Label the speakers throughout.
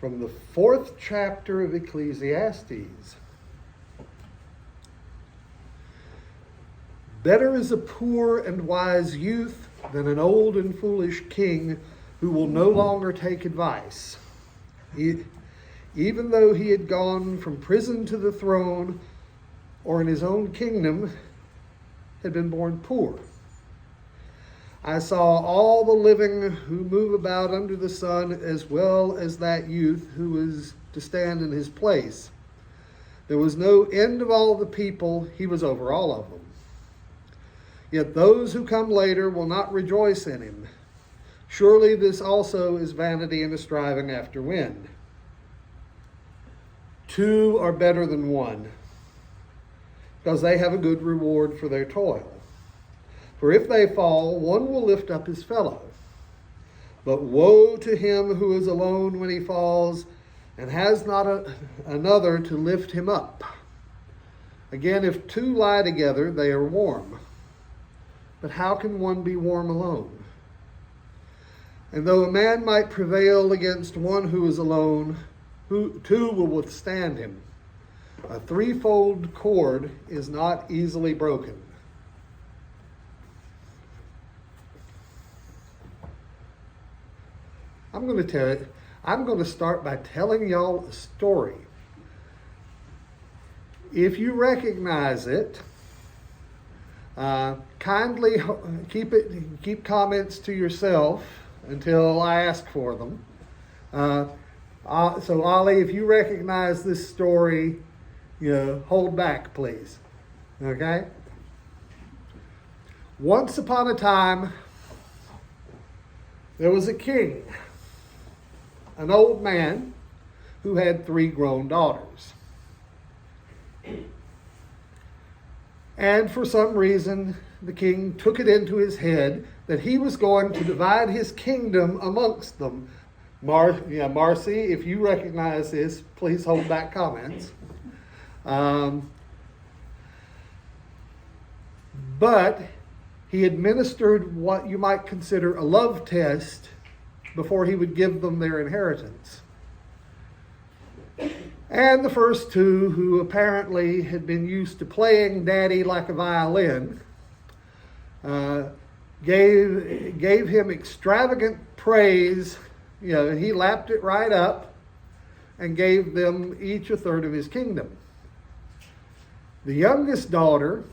Speaker 1: from the 4th chapter of Ecclesiastes. Better is a poor and wise youth than an old and foolish king who will no longer take advice. Even though he had gone from prison to the throne, or in his own kingdom, had been born poor. I saw all the living who move about under the sun, as well as that youth who was to stand in his place. There was no end of all the people, he was over all of them. Yet those who come later will not rejoice in him. Surely this also is vanity and a striving after wind. 2 are better than 1, because they have a good reward for their toil. For if they fall, one will lift up his fellow. But woe to him who is alone when he falls, and has not another to lift him up. Again, if 2 lie together, they are warm. But how can one be warm alone? And though a man might prevail against one who is alone, 2 will withstand him. A threefold cord is not easily broken. I'm going to start by telling y'all a story. If you recognize it, kindly keep comments to yourself until I ask for them. So Ollie, if you recognize this story, hold back, please. Okay? Once upon a time, there was a king, an old man who had 3 grown daughters. And for some reason, the king took it into his head that he was going to divide his kingdom amongst them. Marcy, if you recognize this, please hold back comments. But he administered what you might consider a love test before he would give them their inheritance. And the first 2, who apparently had been used to playing daddy like a violin, gave him extravagant praise. He lapped it right up and gave them each a third of his kingdom. The youngest daughter,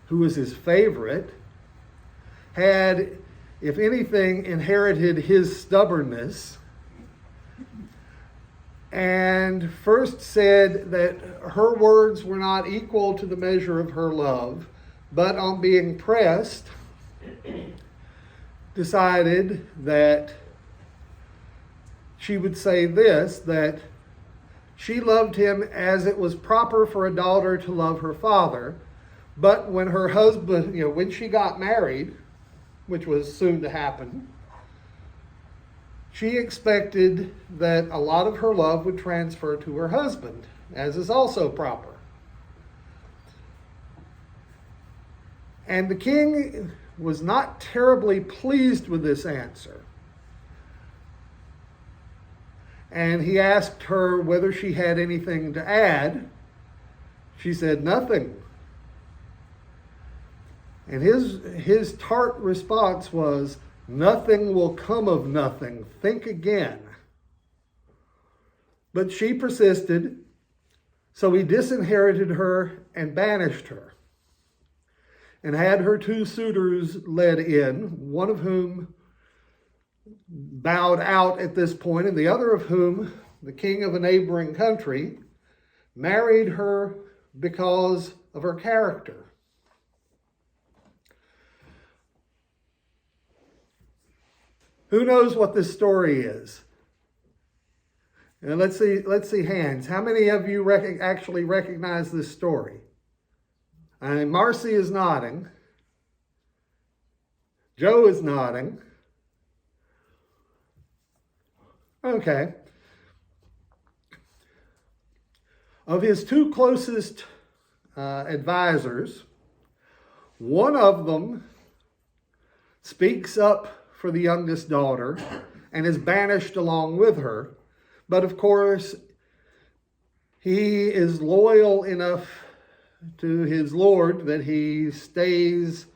Speaker 1: who was his favorite, had, if anything, inherited his stubbornness, and first said that her words were not equal to the measure of her love, but on being pressed, decided that she would say this, that she loved him as it was proper for a daughter to love her father, but when her husband, when she got married, which was soon to happen, she expected that a lot of her love would transfer to her husband, as is also proper. And the king was not terribly pleased with this answer. And he asked her whether she had anything to add. She said nothing. And his tart response was, "Nothing will come of nothing. Think again." But she persisted, so he disinherited her and banished her, and had her 2 suitors led in, one of whom bowed out at this point, and the other of whom, the king of a neighboring country, married her because of her character. Who knows what this story is? And let's see hands. How many of you actually recognize this story? And Marcy is nodding. Joe is nodding. Okay. Of his 2 closest advisors, one of them speaks up for the youngest daughter and is banished along with her. But of course, he is loyal enough to his Lord that he stays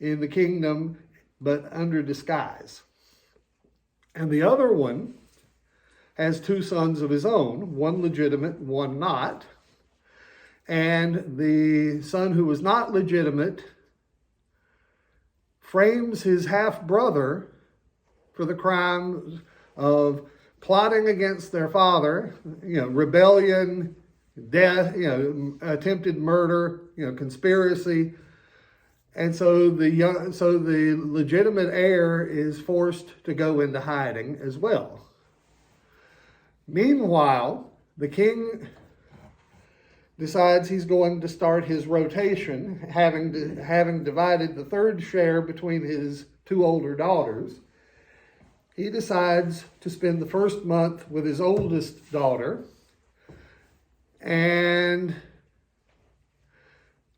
Speaker 1: in the kingdom, but under disguise. And the other one has two sons of his own, one legitimate, one not. And the son who was not legitimate frames his half-brother for the crime of plotting against their father, rebellion, death, attempted murder, conspiracy. And so the legitimate heir is forced to go into hiding as well. Meanwhile, the king decides he's going to start his rotation, having divided the third share between his two older daughters. He decides to spend the first month with his oldest daughter. And,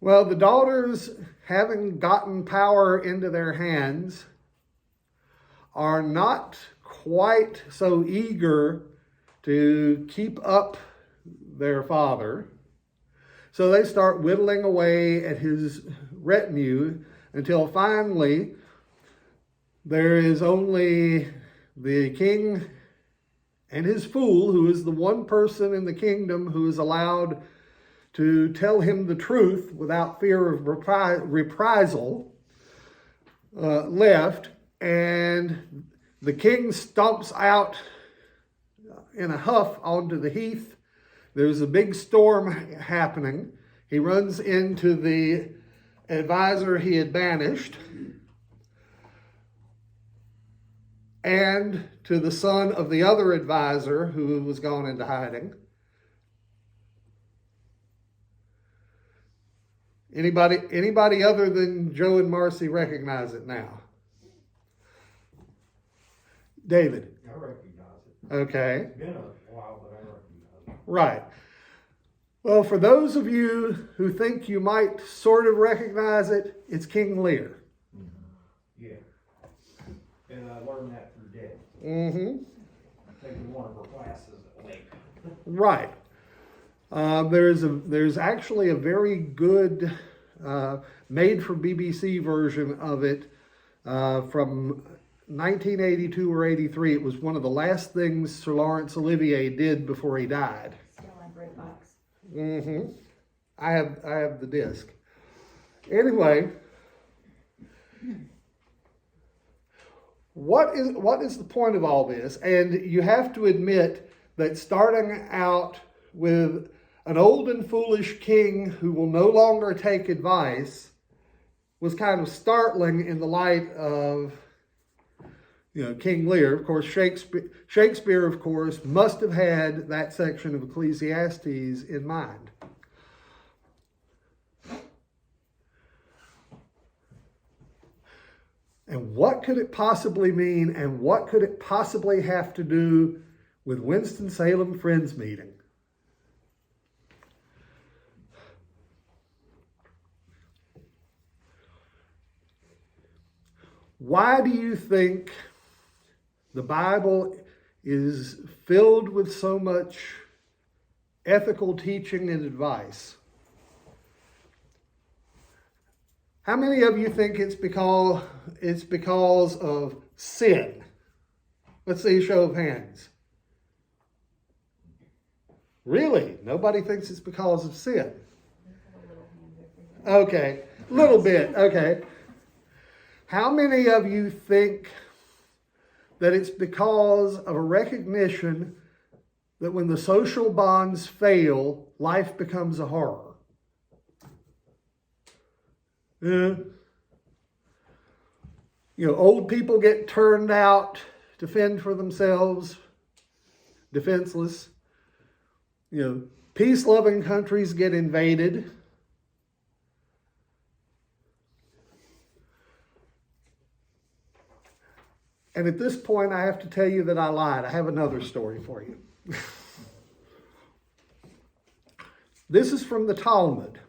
Speaker 1: well, the daughters, having gotten power into their hands, are not quite so eager to keep up their father. So they start whittling away at his retinue until finally there is only the king and his fool, who is the one person in the kingdom who is allowed to tell him the truth without fear of reprisal, left. And the king stomps out in a huff onto the heath. There's a big storm happening. He runs into the advisor he had banished and to the son of the other advisor who was gone into hiding. Anybody other than Joe and Marcy recognize it now? David?
Speaker 2: I recognize it.
Speaker 1: Okay.
Speaker 2: It's been a while, but I recognize it.
Speaker 1: Right. Well, for those of you who think you might sort of recognize it, it's King Lear.
Speaker 2: Mm-hmm. Yeah. And I learned that through Deb.
Speaker 1: Mm-hmm.
Speaker 2: Taking one of her classes at Lake.
Speaker 1: Right. There's actually a very good made for BBC version of it from 1982 or 83. It was one of the last things Sir Laurence Olivier did before he died.
Speaker 3: Still in Great Box.
Speaker 1: Mm-hmm. I have the disc. Anyway, what is the point of all this? And you have to admit that starting out with an old and foolish king who will no longer take advice was kind of startling in the light of King Lear. Of course, Shakespeare, of course, must have had that section of Ecclesiastes in mind. And what could it possibly mean, and what could it possibly have to do with Winston-Salem Friends Meeting? Why do you think the Bible is filled with so much ethical teaching and advice? How many of you think it's because of sin? Let's see a show of hands. Really? Nobody thinks it's because of sin? Okay, a little bit, okay. How many of you think that it's because of a recognition that when the social bonds fail, life becomes a horror? Old people get turned out to fend for themselves, defenseless. Peace-loving countries get invaded. And at this point, I have to tell you that I lied. I have another story for you. This is from the Talmud.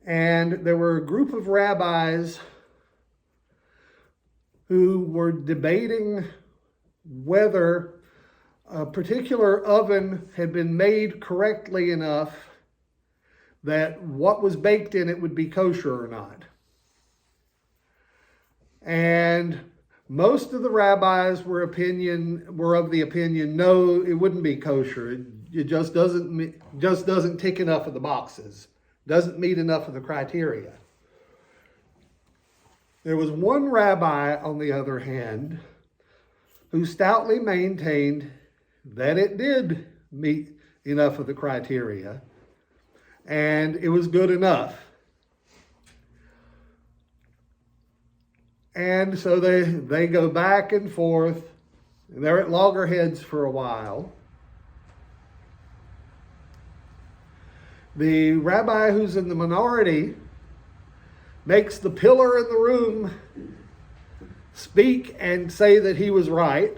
Speaker 1: And there were a group of rabbis who were debating whether a particular oven had been made correctly enough that what was baked in it would be kosher or not. And most of the rabbis were of the opinion, no, it wouldn't be kosher. It just doesn't tick enough of the boxes, doesn't meet enough of the criteria. There was one rabbi, on the other hand, who stoutly maintained that it did meet enough of the criteria, and it was good enough. And so they go back and forth, and they're at loggerheads for a while. The rabbi who's in the minority makes the pillar in the room speak and say that he was right.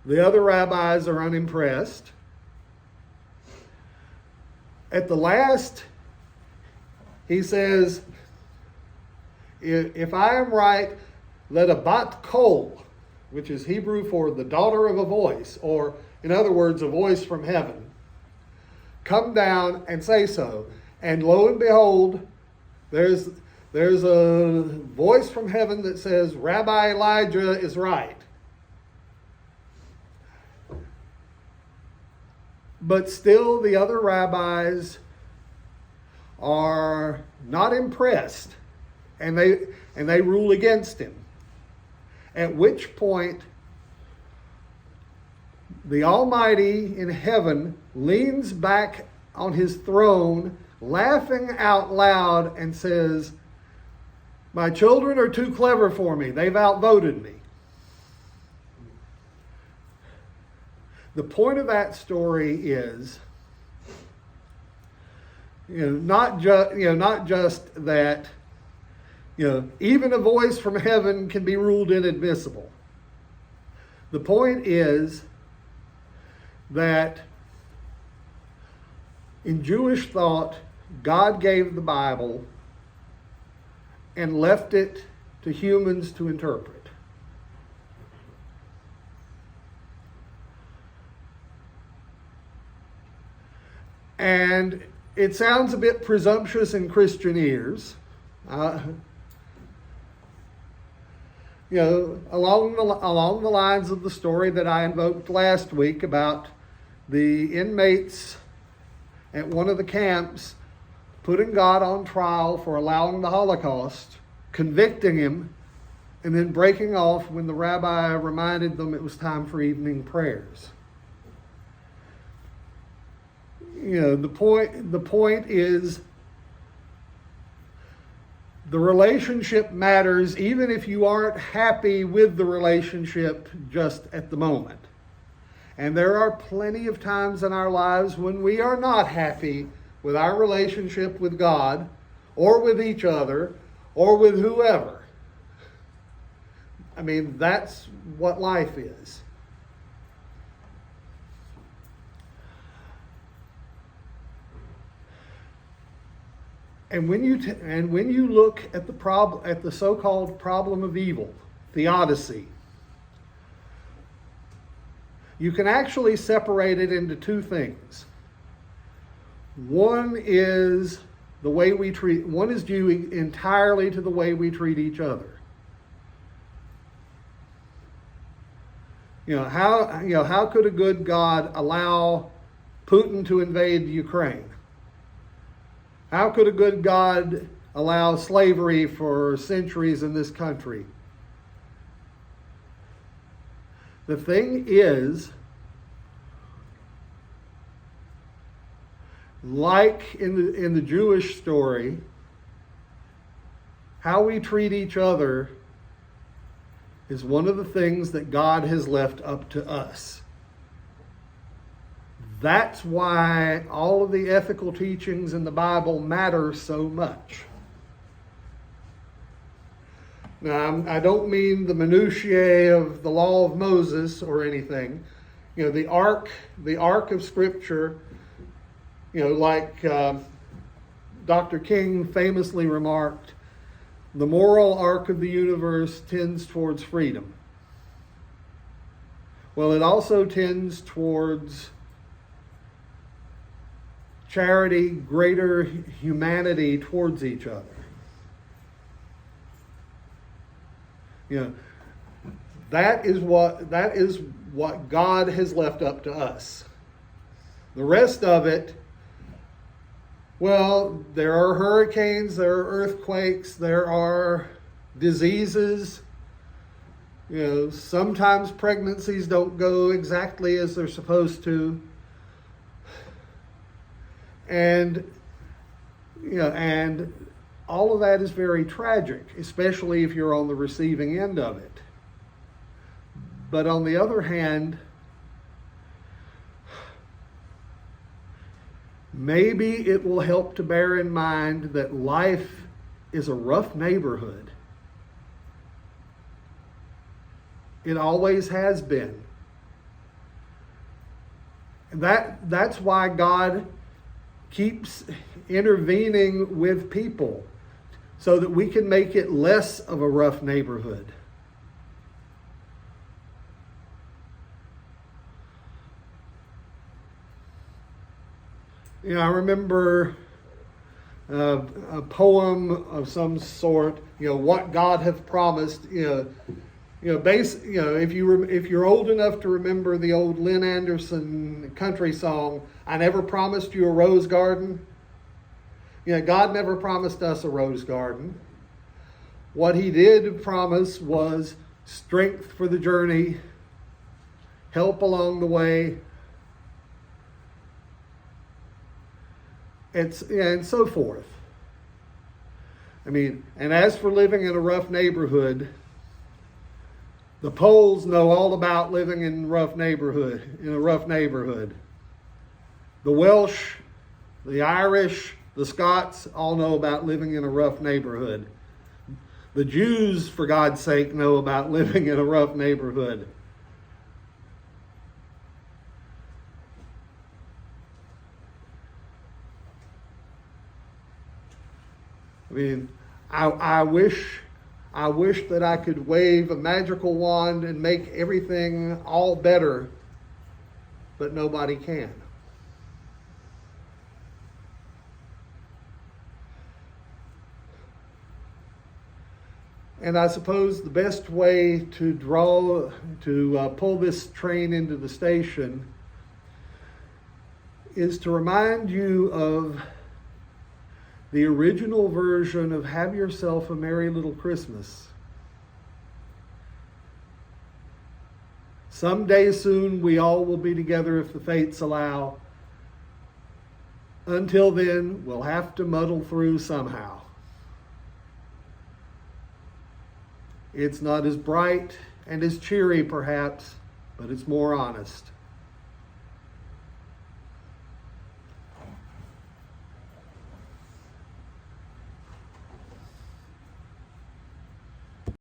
Speaker 1: The other rabbis are unimpressed. At the last, he says, if I am right, let a bat kol, which is Hebrew for the daughter of a voice, or in other words, a voice from heaven, come down and say so. And lo and behold, there's a voice from heaven that says, Rabbi Elijah is right. But still the other rabbis are not impressed, and they rule against him. At which point the Almighty in heaven leans back on his throne, laughing out loud, and says, my children are too clever for me. They've outvoted me. The point of that story is, not just that, even a voice from heaven can be ruled inadmissible. The point is that in Jewish thought, God gave the Bible and left it to humans to interpret. And it sounds a bit presumptuous in Christian ears. Along the lines of the story that I invoked last week about the inmates at one of the camps putting God on trial for allowing the Holocaust, convicting him, and then breaking off when the rabbi reminded them it was time for evening prayers. The point is, the relationship matters even if you aren't happy with the relationship just at the moment. And there are plenty of times in our lives when we are not happy with our relationship with God, or with each other, or with whoever. I mean, that's what life is. And when you look at the so-called problem of evil, theodicy, you can actually separate it into two things. One is due entirely to the way we treat each other. How could a good God allow Putin to invade Ukraine? How could a good God allow slavery for centuries in this country? The thing is, like in the Jewish story, how we treat each other is one of the things that God has left up to us. That's why all of the ethical teachings in the Bible matter so much. Now, I don't mean the minutiae of the law of Moses or anything. The ark of Scripture, like Dr. King famously remarked, the moral arc of the universe tends towards freedom. Well, it also tends towards charity, greater humanity towards each other. You know, that is what God has left up to us. The rest of it, well, there are hurricanes, there are earthquakes, there are diseases. You know, sometimes pregnancies don't go exactly as they're supposed to. And, you know, and all of that is very tragic, especially if you're on the receiving end of it. But on the other hand, maybe it will help to bear in mind that life is a rough neighborhood. It always has been. And that's why God keeps intervening with people, so that we can make it less of a rough neighborhood. You know, I remember a poem of some sort. You know, what God hath promised. If you're old enough to remember the old Lynn Anderson country song, "I never promised you a rose garden." You know, God never promised us a rose garden. What He did promise was strength for the journey, help along the way, and so forth. I mean, and as for living in a rough neighborhood, the Poles know all about living in a rough neighborhood. The Welsh, the Irish, the Scots all know about living in a rough neighborhood. The Jews, for God's sake, know about living in a rough neighborhood. I mean, I wish that I could wave a magical wand and make everything all better, but nobody can. And I suppose the best way to pull this train into the station is to remind you of the original version of "Have Yourself a Merry Little Christmas." Someday soon we all will be together if the fates allow. Until then, we'll have to muddle through somehow. It's not as bright and as cheery, perhaps, but it's more honest.